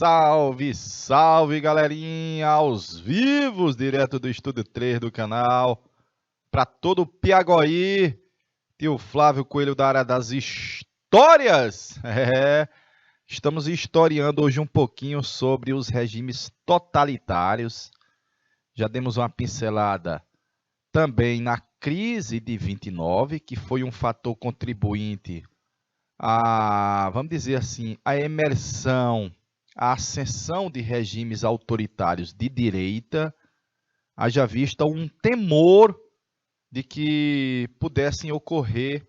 Salve, salve, galerinha, aos vivos, direto do Estúdio 3 do canal, para todo o Piagoí, tio Flávio Coelho da área das histórias. Estamos historiando hoje um pouquinho sobre os regimes totalitários. Já demos uma pincelada também na crise de 29, que foi um fator contribuinte a, vamos dizer assim, a emersão, a ascensão de regimes autoritários de direita, haja vista um temor de que pudessem ocorrer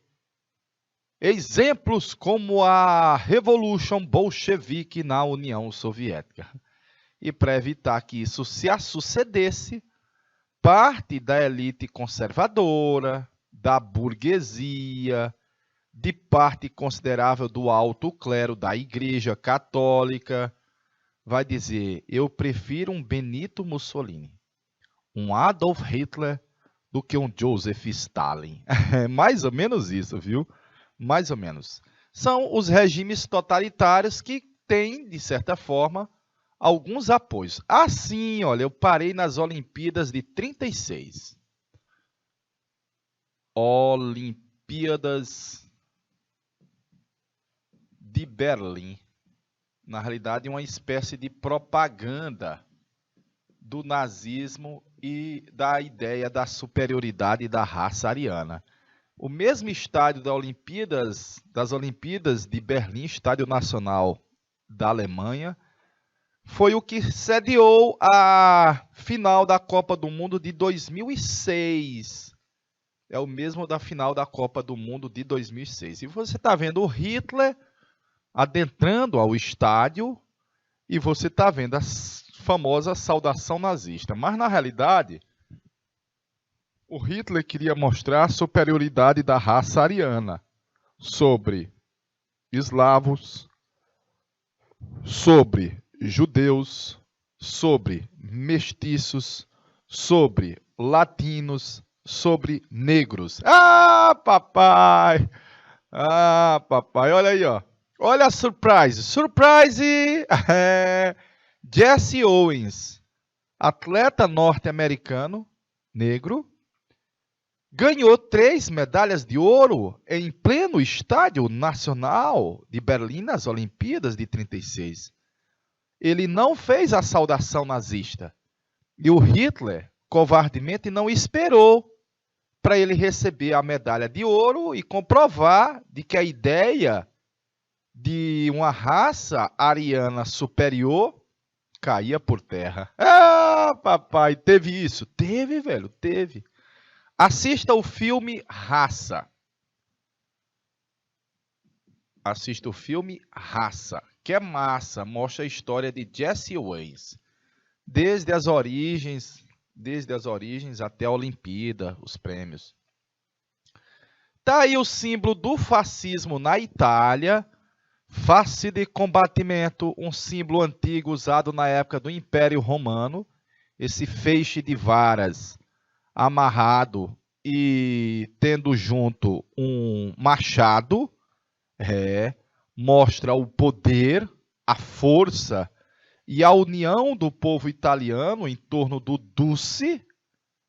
exemplos como a Revolution Bolchevique na União Soviética. E para evitar que isso se sucedesse, parte da elite conservadora, da burguesia, de parte considerável do alto clero da Igreja Católica, vai dizer: eu prefiro um Benito Mussolini, um Adolf Hitler, do que um Joseph Stalin. É mais ou menos isso, viu? Mais ou menos. São os regimes totalitários que têm, de certa forma, alguns apoios. Assim, olha, eu parei nas Olimpíadas de 36. Olimpíadas de Berlim. Na realidade, uma espécie de propaganda do nazismo e da ideia da superioridade da raça ariana. O mesmo estádio das Olimpíadas de Berlim, Estádio Nacional da Alemanha, foi o que sediou a final da Copa do Mundo de 2006. É o mesmo da final da Copa do Mundo de 2006. E você está vendo o Hitler adentrando ao estádio e você está vendo a famosa saudação nazista. Mas, na realidade, o Hitler queria mostrar a superioridade da raça ariana sobre eslavos, sobre judeus, sobre mestiços, sobre latinos, sobre negros. Ah, papai! Ah, papai, olha aí, ó. Olha a surprise. Surprise! Jesse Owens, atleta norte-americano, negro, ganhou 3 medalhas de ouro em pleno Estádio Nacional de Berlim nas Olimpíadas de 36. Ele não fez a saudação nazista. E o Hitler, covardemente, não esperou para ele receber a medalha de ouro e comprovar de que a ideia de uma raça ariana superior caía por terra. Ah, papai, teve isso? Teve, velho, teve. Assista o filme Raça. Assista o filme Raça, que é massa, mostra a história de Jesse Owens. Desde as origens até a Olimpíada, os prêmios. Tá aí o símbolo do fascismo na Itália, face de combatimento, um símbolo antigo usado na época do Império Romano, esse feixe de varas amarrado e tendo junto um machado, mostra o poder, a força e a união do povo italiano em torno do Duce,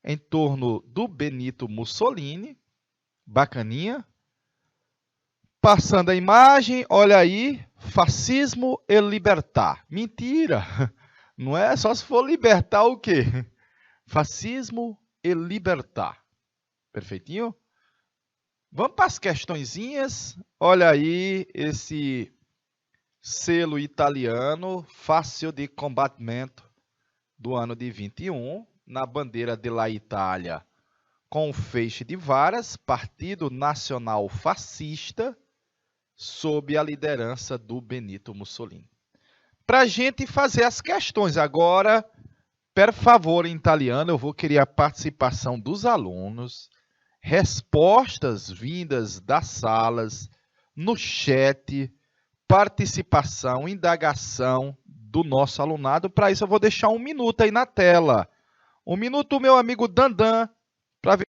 em torno do Benito Mussolini. Bacaninha. Passando a imagem, olha aí, fascismo e libertar. Mentira, não é? Só se for libertar o quê? Fascismo e libertar. Perfeitinho? Vamos para as questõezinhas. Olha aí esse selo italiano, fácil de combatimento do ano de 21, na bandeira da Itália, com o feixe de varas, Partido Nacional Fascista, sob a liderança do Benito Mussolini. Para a gente fazer as questões agora, per favor, em italiano, eu vou querer a participação dos alunos, respostas vindas das salas, no chat, participação, indagação do nosso alunado. Para isso eu vou deixar 1 minuto aí na tela. 1 minuto, meu amigo Dandan, para ver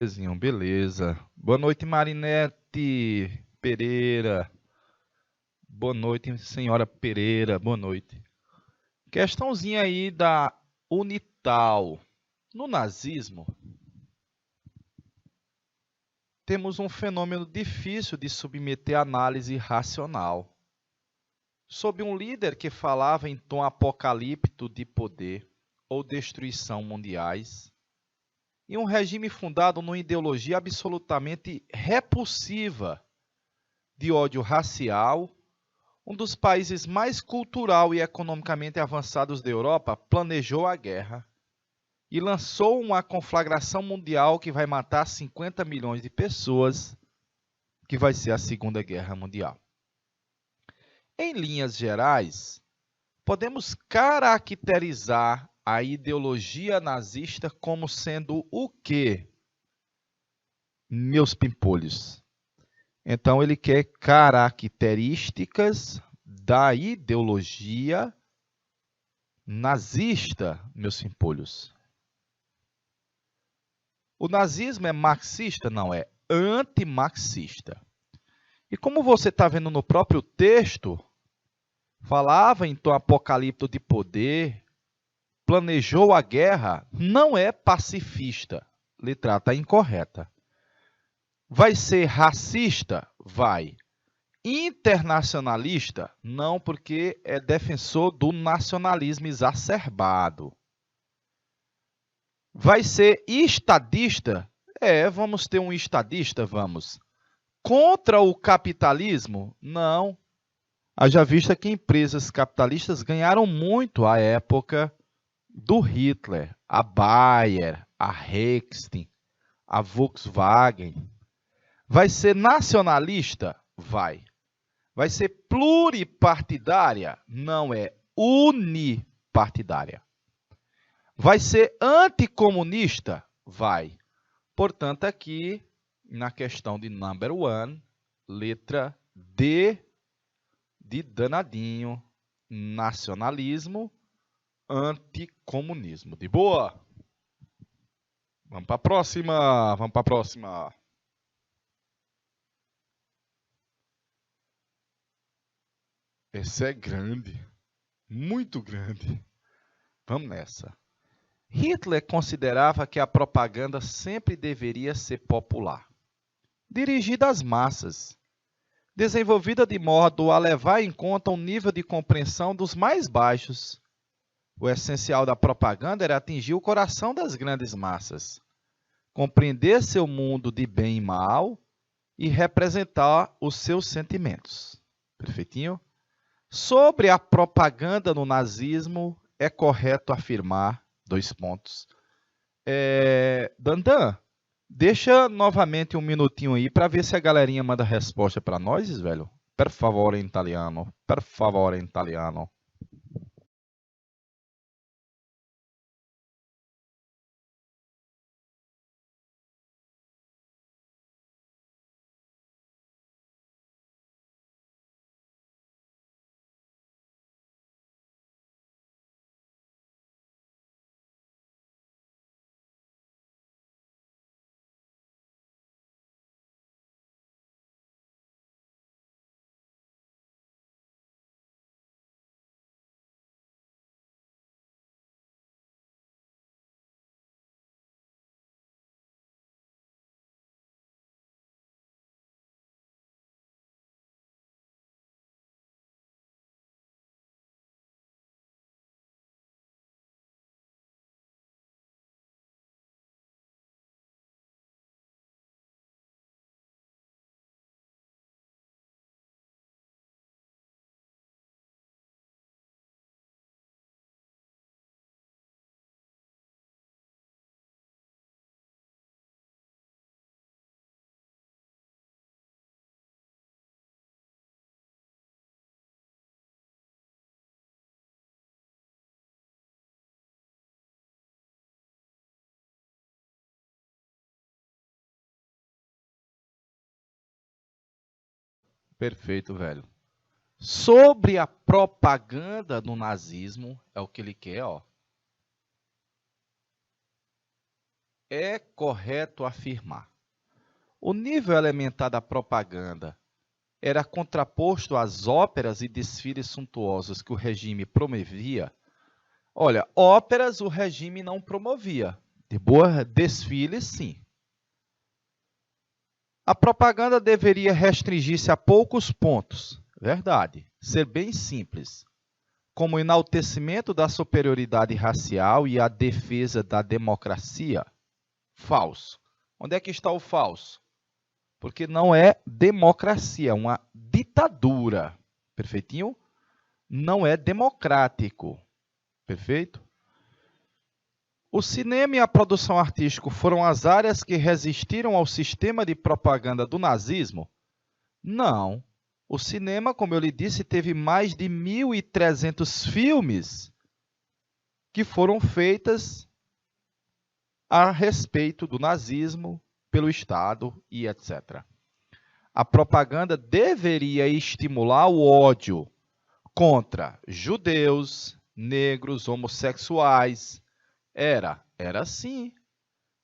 Beleza. Boa noite, Marinete Pereira. Boa noite, senhora Pereira. Boa noite. Questãozinha aí da Unital. No nazismo, temos um fenômeno difícil de submeter à análise racional. Sob um líder que falava em tom apocalíptico de poder ou destruição mundiais, e um regime fundado numa ideologia absolutamente repulsiva de ódio racial, um dos países mais cultural e economicamente avançados da Europa planejou a guerra e lançou uma conflagração mundial que vai matar 50 milhões de pessoas, que vai ser a Segunda Guerra Mundial. Em linhas gerais, podemos caracterizar a ideologia nazista como sendo o quê, meus pimpolhos? Então, ele quer características da ideologia nazista, meus pimpolhos. O nazismo é marxista? Não, é antimarxista. E como você está vendo no próprio texto, falava em tom apocalíptico de poder, planejou a guerra, não é pacifista. Letra A está incorreta. Vai ser racista? Vai. Internacionalista? Não, porque é defensor do nacionalismo exacerbado. Vai ser estadista? Vamos ter um estadista, vamos. Contra o capitalismo? Não. Haja vista que empresas capitalistas ganharam muito à época do Hitler, a Bayer, a Rextin, a Volkswagen. Vai ser nacionalista? Vai. Vai ser pluripartidária? Não, é unipartidária. Vai ser anticomunista? Vai. Portanto, aqui, na questão de number one, letra D de danadinho, nacionalismo, anticomunismo. De boa? Vamos para a próxima. Vamos para a próxima. Essa é grande. Muito grande. Vamos nessa. Hitler considerava que a propaganda sempre deveria ser popular, dirigida às massas, desenvolvida de modo a levar em conta um nível de compreensão dos mais baixos. O essencial da propaganda era atingir o coração das grandes massas, compreender seu mundo de bem e mal e representar os seus sentimentos. Perfeitinho? Sobre a propaganda no nazismo, é correto afirmar, dois pontos. Dandan, deixa novamente um minutinho aí para ver se a galerinha manda resposta para nós, velho. Per favore in italiano. Per favore in italiano. Perfeito, velho. Sobre a propaganda no nazismo, é o que ele quer, ó. é correto afirmar: o nível elementar da propaganda era contraposto às óperas e desfiles suntuosos que o regime promovia? Olha, óperas o regime não promovia. De boa, desfiles, sim. A propaganda deveria restringir-se a poucos pontos. Verdade. Ser bem simples. Como o enaltecimento da superioridade racial e a defesa da democracia. Falso. Onde é que está o falso? Porque não é democracia, é uma ditadura. Perfeitinho? Não é democrático. Perfeito? O cinema e a produção artística foram as áreas que resistiram ao sistema de propaganda do nazismo? Não. O cinema, como eu lhe disse, teve mais de 1.300 filmes que foram feitos a respeito do nazismo pelo Estado e etc. A propaganda deveria estimular o ódio contra judeus, negros, homossexuais. Era sim.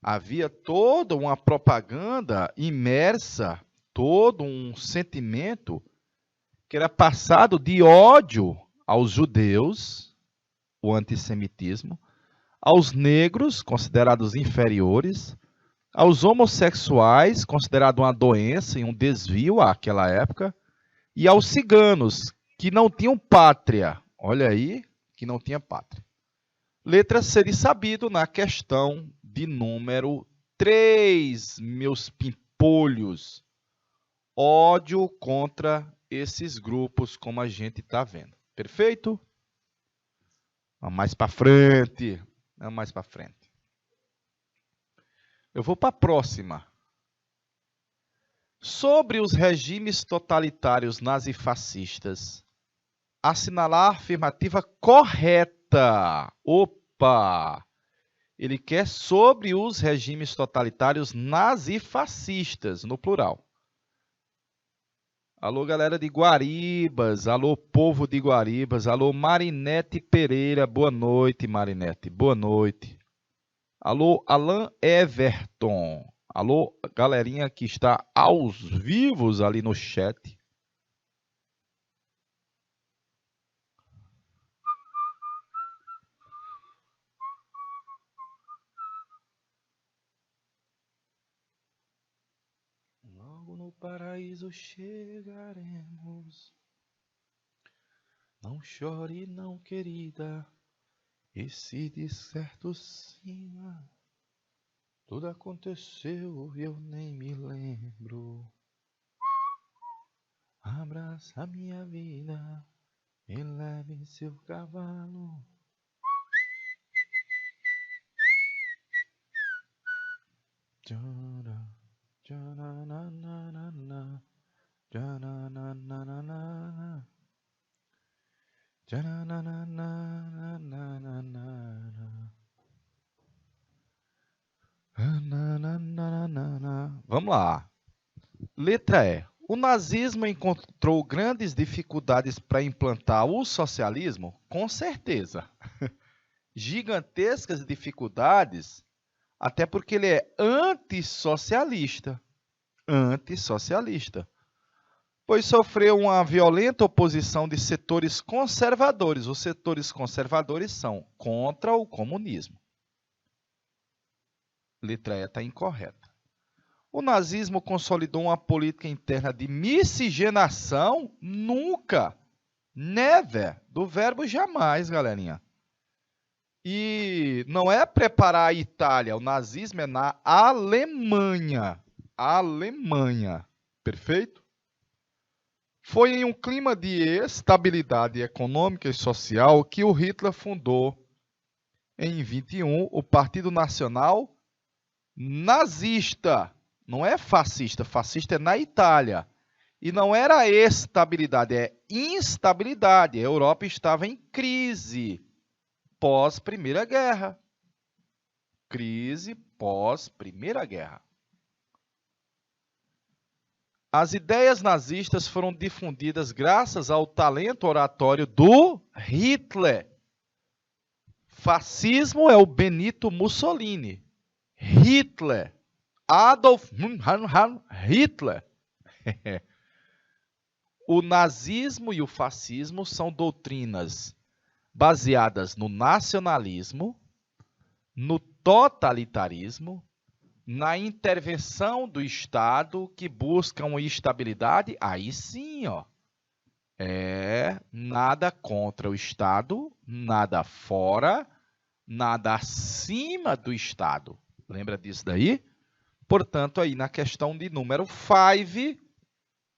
Havia toda uma propaganda imersa, todo um sentimento que era passado de ódio aos judeus, o antissemitismo, aos negros, considerados inferiores, aos homossexuais, considerado uma doença e um desvio àquela época, e aos ciganos, que não tinham pátria. Olha aí, que não tinha pátria. Letra C de sabido na questão de número 3, meus pimpolhos. Ódio contra esses grupos, como a gente está vendo. Perfeito? Vamos mais para frente. Vamos mais para frente. Eu vou para a próxima. Sobre os regimes totalitários nazifascistas, assinalar a afirmativa correta. Opa! Ele quer sobre os regimes totalitários nazifascistas, no plural. Alô, galera de Guaribas. Alô, povo de Guaribas. Alô, Marinete Pereira. Boa noite, Marinete. Boa noite. Alô, Alan Everton. Alô, galerinha que está aos vivos ali no chat. Logo no paraíso chegaremos. Não chore, não, querida. E se de certo sim, tudo aconteceu e eu nem me lembro. Abraça a minha vida e leve em seu cavalo. Tchara, tcharananana, tcharananana, tcharananana. Vamos lá. Letra E. O nazismo encontrou grandes dificuldades para implantar o socialismo? Com certeza. Gigantescas dificuldades, até porque ele é antissocialista. Antissocialista. Pois sofreu uma violenta oposição de setores conservadores. Os setores conservadores são contra o comunismo. Letra E está incorreta. O nazismo consolidou uma política interna de miscigenação? Nunca. Never. Do verbo jamais, galerinha. E não é preparar a Itália. O nazismo é na Alemanha. Alemanha. Perfeito? Foi em um clima de estabilidade econômica e social que o Hitler fundou, em 21, o Partido Nacional Nazista. Não é fascista. Fascista é na Itália. E não era estabilidade, é instabilidade. A Europa estava em crise pós-Primeira Guerra. Crise pós-Primeira Guerra. As ideias nazistas foram difundidas graças ao talento oratório do Hitler. Fascismo é o Benito Mussolini. Hitler. Adolf Hitler. O nazismo e o fascismo são doutrinas baseadas no nacionalismo, no totalitarismo, na intervenção do Estado que buscam estabilidade. Aí sim, ó. Nada contra o Estado, nada fora, nada acima do Estado. Lembra disso daí? Portanto, aí na questão de número 5,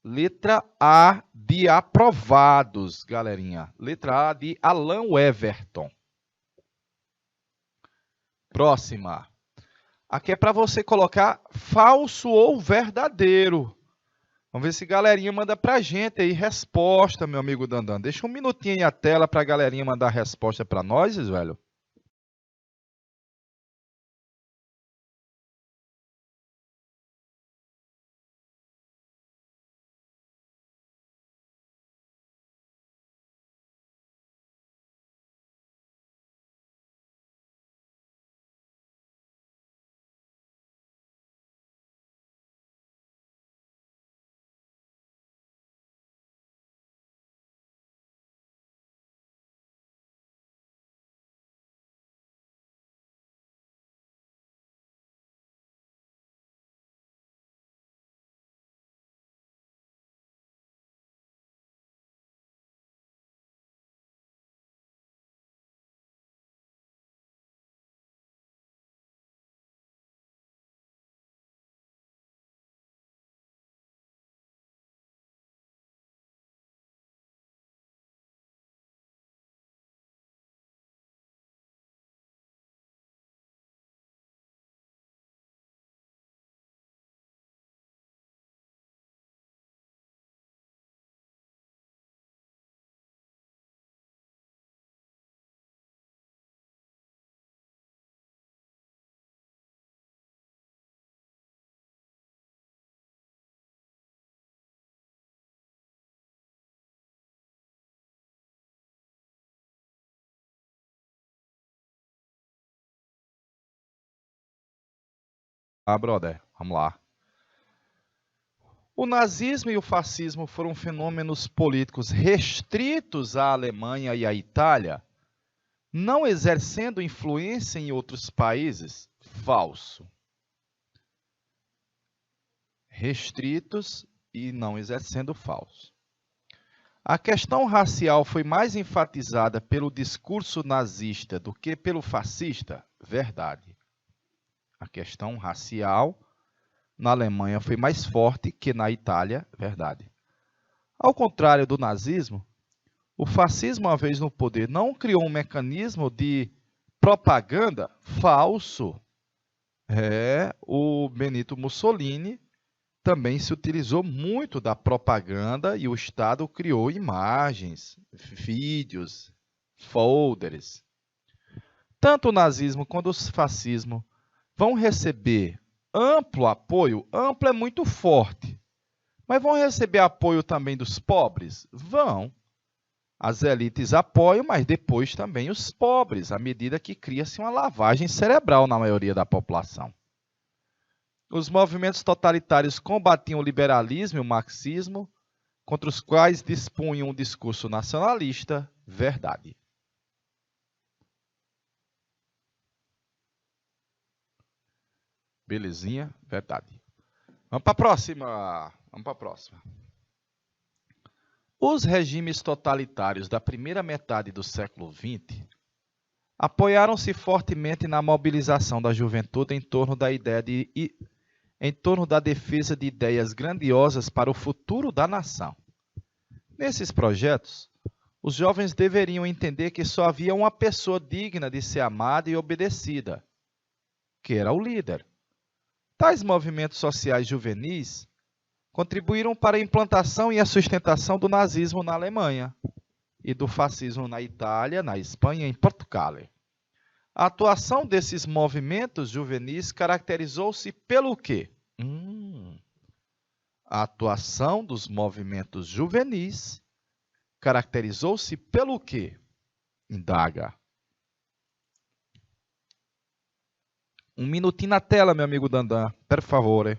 letra A de aprovados, galerinha. Letra A de Alan Everton. Próxima. Aqui é para você colocar falso ou verdadeiro. Vamos ver se a galerinha manda para a gente aí resposta, meu amigo Dandan. Deixa um minutinho aí a tela para a galerinha mandar a resposta para nós, velho. Brother, vamos lá. O nazismo e o fascismo foram fenômenos políticos restritos à Alemanha e à Itália, não exercendo influência em outros países? Falso. Restritos e não exercendo, falso. A questão racial foi mais enfatizada pelo discurso nazista do que pelo fascista? Verdade. A questão racial na Alemanha foi mais forte que na Itália? Verdade. Ao contrário do nazismo, o fascismo, uma vez no poder, não criou um mecanismo de propaganda? Falso. O Benito Mussolini também se utilizou muito da propaganda e o Estado criou imagens, vídeos, folders. Tanto o nazismo quanto o fascismo vão receber amplo apoio. Amplo é muito forte. Mas vão receber apoio também dos pobres? Vão. As elites apoiam, mas depois também os pobres, à medida que cria-se uma lavagem cerebral na maioria da população. Os movimentos totalitários combatiam o liberalismo e o marxismo, contra os quais dispunham um discurso nacionalista? Verdade. Belezinha? Verdade. Vamos para a próxima. Os regimes totalitários da primeira metade do século XX apoiaram-se fortemente na mobilização da juventude em torno da defesa de ideias grandiosas para o futuro da nação. Nesses projetos, os jovens deveriam entender que só havia uma pessoa digna de ser amada e obedecida, que era o líder. Tais movimentos sociais juvenis contribuíram para a implantação e a sustentação do nazismo na Alemanha e do fascismo na Itália, na Espanha e em Portugal. A atuação desses movimentos juvenis caracterizou-se pelo quê? A atuação dos movimentos juvenis caracterizou-se pelo quê? Indaga. Um minutinho na tela, meu amigo Dandan, por favor.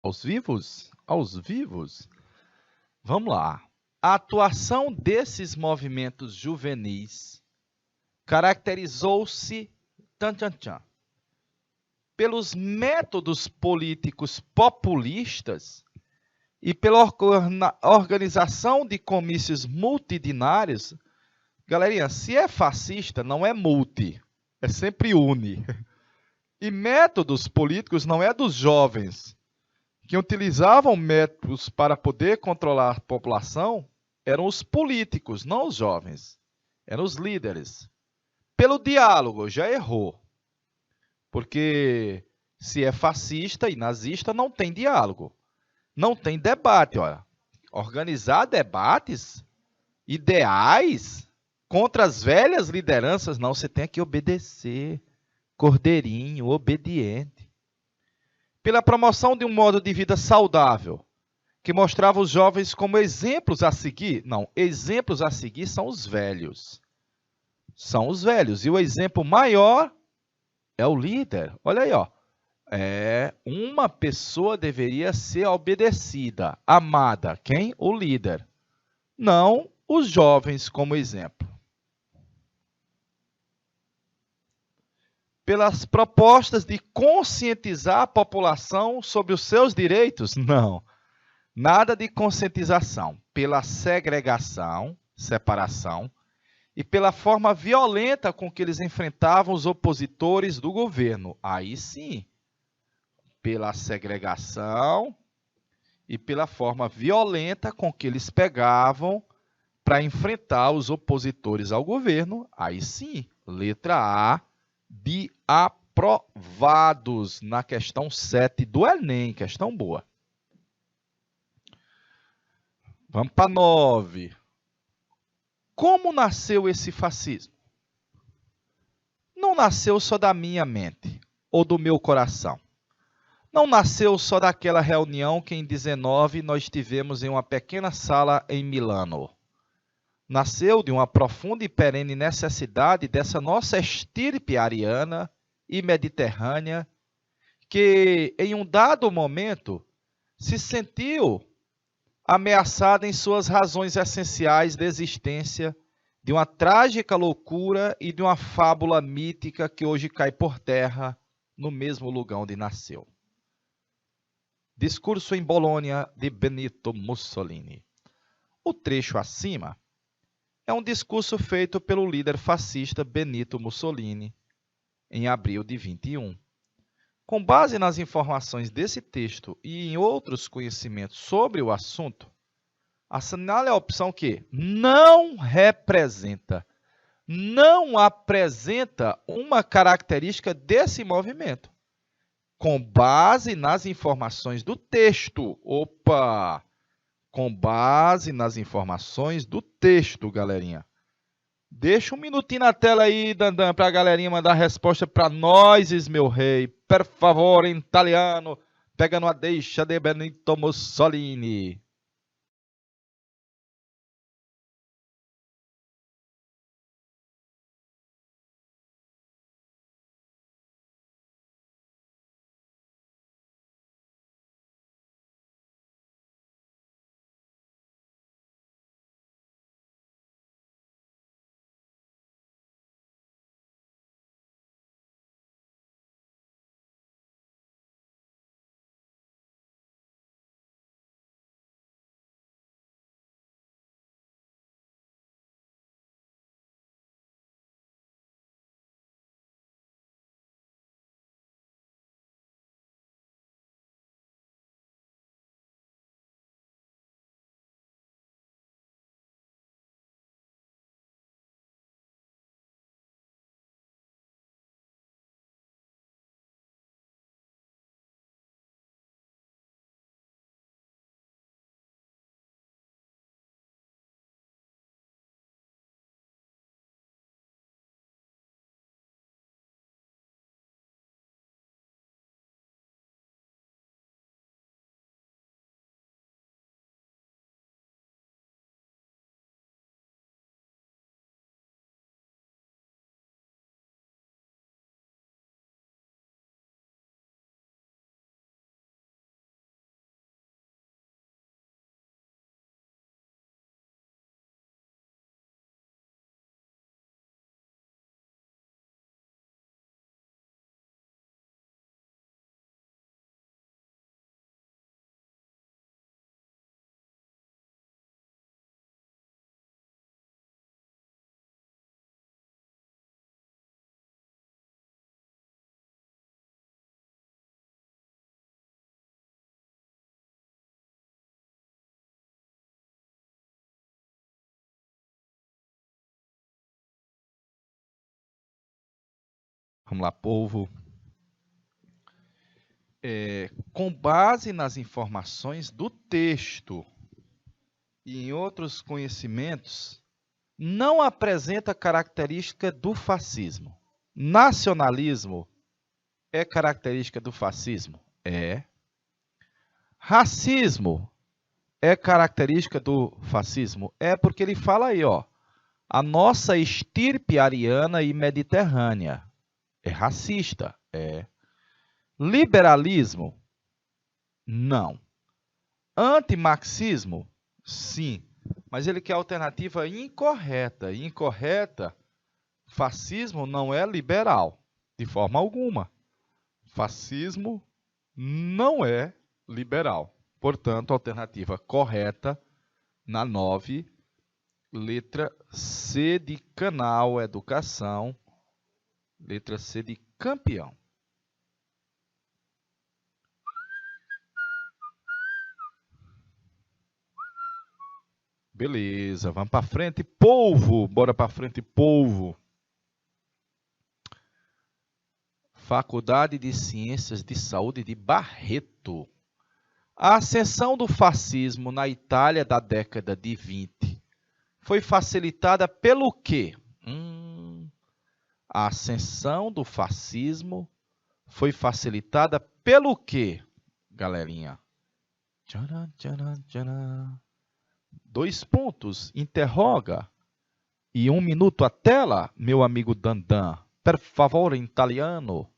Aos vivos? Aos vivos? Vamos lá. A atuação desses movimentos juvenis caracterizou-se pelos métodos políticos populistas e pela organização de comícios multitudinários. Galerinha, se é fascista, não é multi, é sempre uni. E métodos políticos não é dos jovens, que utilizavam métodos para poder controlar a população, eram os políticos, não os jovens, eram os líderes. Pelo diálogo, já errou. Porque se é fascista e nazista, não tem diálogo. Não tem debate, olha. Organizar debates ideais contra as velhas lideranças, não, você tem que obedecer. Cordeirinho, obediente. Pela promoção de um modo de vida saudável, que mostrava os jovens como exemplos a seguir. Não, exemplos a seguir são os velhos. São os velhos. E o exemplo maior é o líder. Olha aí, ó. Uma pessoa deveria ser obedecida, amada. Quem? O líder. Não os jovens como exemplo. Pelas propostas de conscientizar a população sobre os seus direitos? Não. Nada de conscientização. Pela segregação, separação, e pela forma violenta com que eles enfrentavam os opositores do governo. Aí sim. Pela segregação e pela forma violenta com que eles pegavam para enfrentar os opositores ao governo. Aí sim. Letra A. De aprovados na questão 7 do Enem, questão boa. Vamos para 9. Como nasceu esse fascismo? Não nasceu só da minha mente ou do meu coração. Não nasceu só daquela reunião que em 19 nós tivemos em uma pequena sala em Milano. Nasceu de uma profunda e perene necessidade dessa nossa estirpe ariana e mediterrânea, que em um dado momento se sentiu ameaçada em suas razões essenciais de existência, de uma trágica loucura e de uma fábula mítica que hoje cai por terra no mesmo lugar onde nasceu. Discurso em Bolonha de Benito Mussolini. O trecho acima É um discurso feito pelo líder fascista Benito Mussolini em abril de 21. Com base nas informações desse texto e em outros conhecimentos sobre o assunto, assinale a opção que não representa, não apresenta uma característica desse movimento. Com base nas informações do texto. Opa! Com base nas informações do texto, galerinha. Deixa um minutinho na tela aí, Dandan, para a galerinha mandar a resposta para nós, meu rei. Per favore, em italiano, pega numa deixa de Benito Mussolini. Vamos lá, povo. Com base nas informações do texto e em outros conhecimentos, não apresenta característica do fascismo. Nacionalismo é característica do fascismo? É. Racismo é característica do fascismo? É, porque ele fala aí, ó, a nossa estirpe ariana e mediterrânea é racista? É. Liberalismo? Não. Antimarxismo? Sim. Mas ele quer a alternativa incorreta. Incorreta, fascismo não é liberal, de forma alguma. Fascismo não é liberal. Portanto, a alternativa correta na 9, letra C de canal, educação, letra C de campeão. Beleza, vamos para frente, povo. Bora para frente, povo. Faculdade de Ciências de Saúde de Barreto. A ascensão do fascismo na Itália da década de 20 foi facilitada pelo quê? A ascensão do fascismo foi facilitada pelo quê, galerinha? Tcharam, tcharam, tcharam. 2 pontos, interroga. E 1 minuto a tela, meu amigo Dandan. Per favore, em italiano.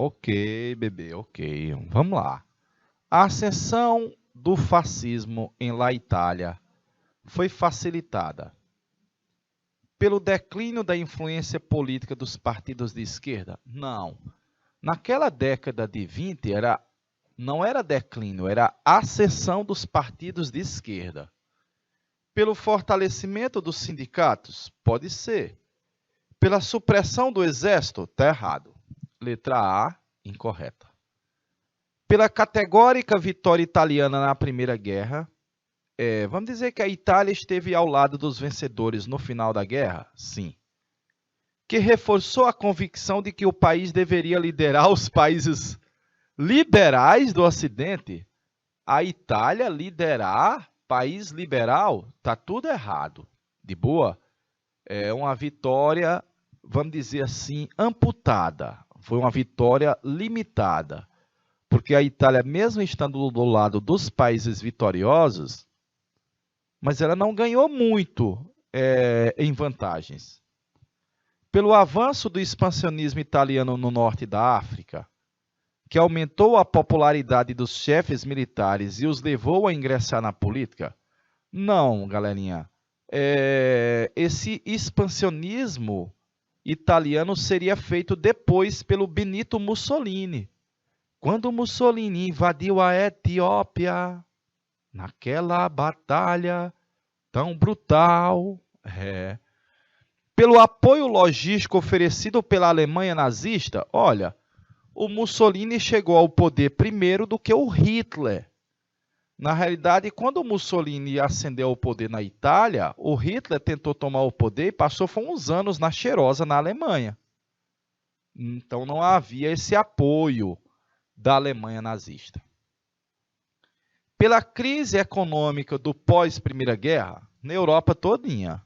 Ok, bebê, ok. Vamos lá. A ascensão do fascismo em La Itália foi facilitada pelo declínio da influência política dos partidos de esquerda? Não. Naquela década de 20 não era declínio, era ascensão dos partidos de esquerda. Pelo fortalecimento dos sindicatos? Pode ser. Pela supressão do exército? Está errado. Letra A, incorreta. Pela categórica vitória italiana na Primeira Guerra? Vamos dizer que a Itália esteve ao lado dos vencedores no final da guerra? Sim. Que reforçou a convicção de que o país deveria liderar os países liberais do Ocidente? A Itália liderar país liberal? Tá tudo errado. De boa? É uma vitória, vamos dizer assim, amputada. Foi uma vitória limitada. Porque a Itália, mesmo estando do lado dos países vitoriosos, mas ela não ganhou muito em vantagens. Pelo avanço do expansionismo italiano no norte da África, que aumentou a popularidade dos chefes militares e os levou a ingressar na política? Não, galerinha. Esse expansionismo italiano seria feito depois pelo Benito Mussolini. Quando Mussolini invadiu a Etiópia, naquela batalha tão brutal, pelo apoio logístico oferecido pela Alemanha nazista, olha, o Mussolini chegou ao poder primeiro do que o Hitler. Na realidade, quando o Mussolini ascendeu ao poder na Itália, o Hitler tentou tomar o poder e passou uns anos na cheirosa na Alemanha. Então não havia esse apoio da Alemanha nazista. Pela crise econômica do pós-Primeira Guerra, na Europa todinha.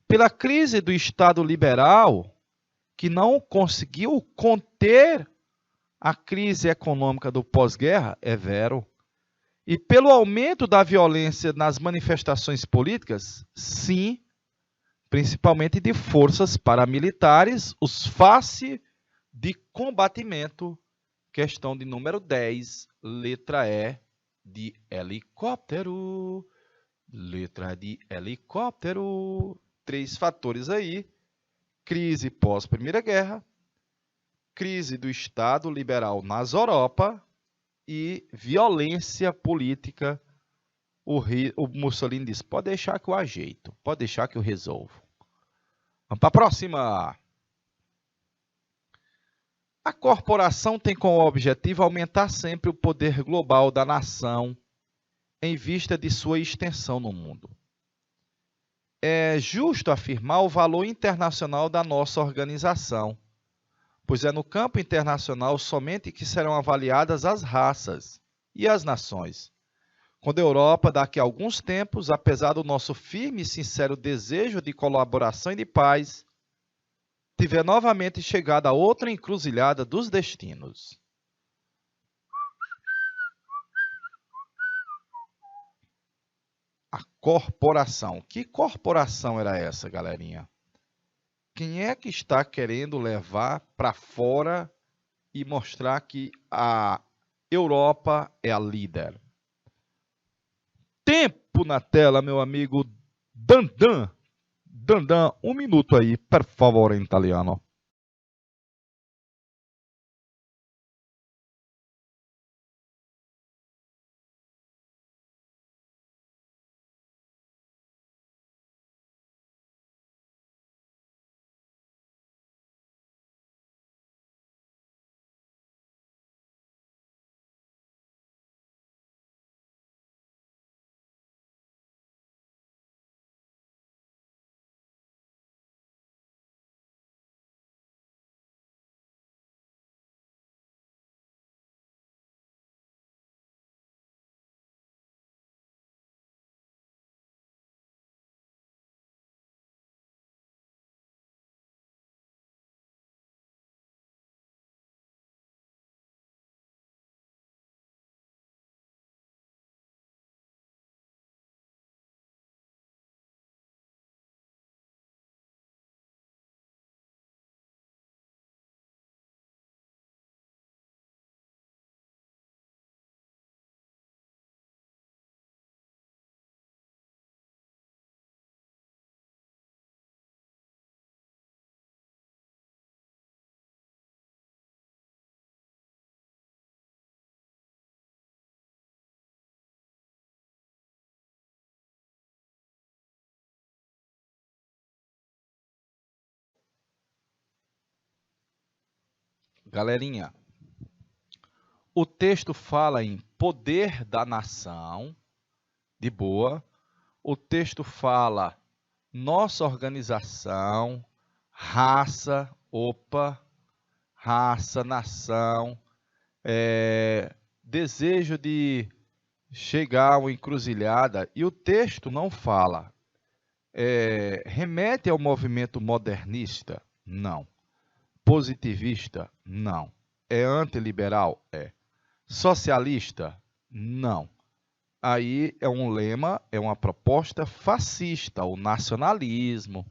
Pela crise do Estado liberal, que não conseguiu conter a crise econômica do pós-guerra? É vero. E pelo aumento da violência nas manifestações políticas? Sim, principalmente de forças paramilitares, os face de combatimento. Questão de número 10, letra E de helicóptero. Letra de helicóptero. 3 fatores aí. Crise pós-Primeira Guerra, crise do Estado liberal nas Europa e violência política. O Mussolini disse, pode deixar que eu ajeito, pode deixar que eu resolvo. Vamos para a próxima. A corporação tem como objetivo aumentar sempre o poder global da nação em vista de sua extensão no mundo. É justo afirmar o valor internacional da nossa organização, pois é no campo internacional somente que serão avaliadas as raças e as nações. Quando a Europa, daqui a alguns tempos, apesar do nosso firme e sincero desejo de colaboração e de paz, tiver novamente chegado a outra encruzilhada dos destinos. A corporação. Que corporação era essa, galerinha? Quem é que está querendo levar para fora e mostrar que a Europa é a líder? Tempo na tela, meu amigo Dandan. Dandan, 1 minuto aí, per favore, em italiano. Galerinha, o texto fala em poder da nação, de boa. O texto fala nossa organização, raça, raça, nação, desejo de chegar a uma encruzilhada. E o texto não fala, remete ao movimento modernista? Não. Positivista? Não. É antiliberal? É. Socialista? Não. Aí é um lema, é uma proposta fascista, o nacionalismo,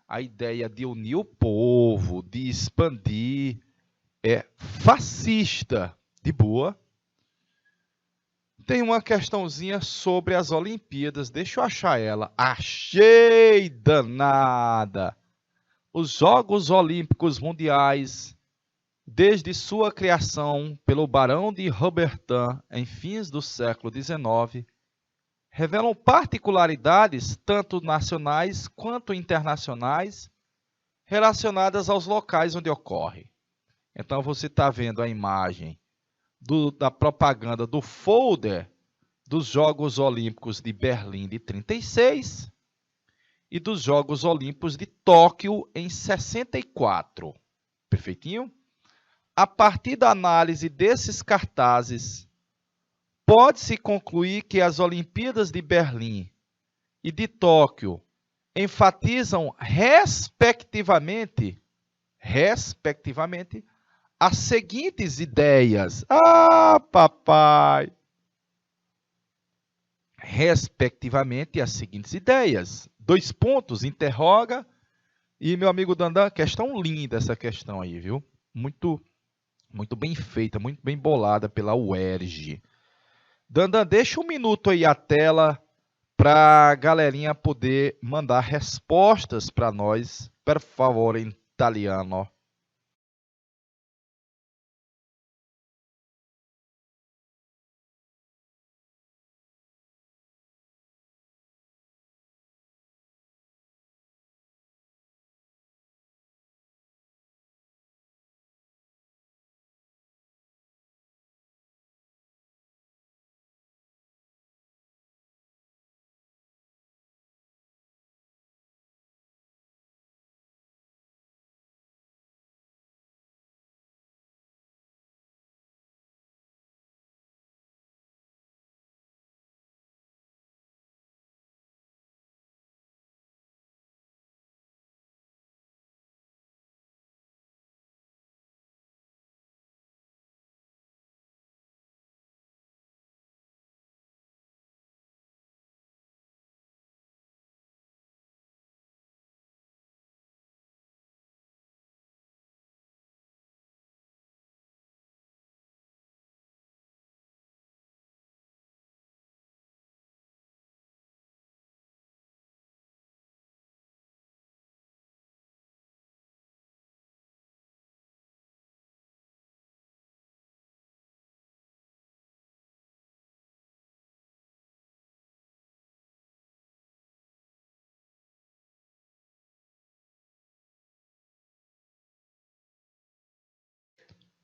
a ideia de unir o povo, de expandir, é fascista, de boa. Tem uma questãozinha sobre as Olimpíadas, deixa eu achar ela. Achei, danada! Os Jogos Olímpicos Mundiais, desde sua criação pelo Barão de Robertin em fins do século XIX, revelam particularidades tanto nacionais quanto internacionais relacionadas aos locais onde ocorre. Então você está vendo a imagem da propaganda do folder dos Jogos Olímpicos de Berlim de 36 e dos Jogos Olímpicos de Tóquio em 64. Perfeitinho? A partir da análise desses cartazes, pode-se concluir que as Olimpíadas de Berlim e de Tóquio enfatizam, respectivamente, as seguintes ideias. Ah, papai! Respectivamente, as seguintes ideias. 2 pontos, interroga. E, meu amigo Dandan, questão linda essa questão aí, viu? Muito bem feita, muito bem bolada pela UERJ. Dandan, deixa um minuto aí a tela para a galerinha poder mandar respostas para nós, per favore, em italiano.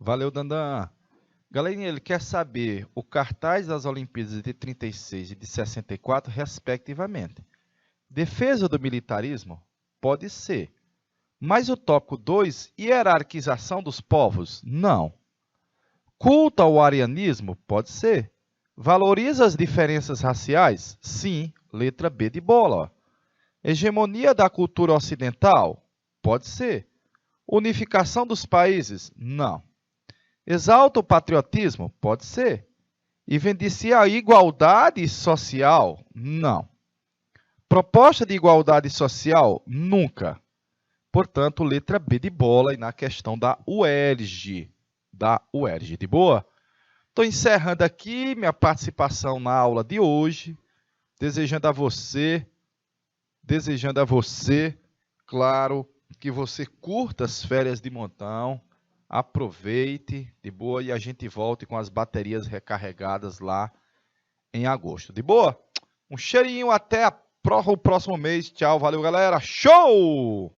Valeu, Dandan. Galerinha, ele quer saber o cartaz das Olimpíadas de 36 e de 64, respectivamente. Defesa do militarismo? Pode ser. Mas o tópico 2, hierarquização dos povos? Não. Culto ao arianismo? Pode ser. Valoriza as diferenças raciais? Sim. Letra B de bola. Hegemonia da cultura ocidental? Pode ser. Unificação dos países? Não. Exalta o patriotismo? Pode ser. E vindicia a igualdade social? Não. Proposta de igualdade social? Nunca. Portanto, letra B de bola e na questão da UERJ. De boa? Estou encerrando aqui minha participação na aula de hoje. Desejando a você, claro, que você curta as férias de montão. Aproveite, de boa, e a gente volte com as baterias recarregadas lá em agosto. De boa? Um cheirinho, até o próximo mês. Tchau, valeu, galera. Show!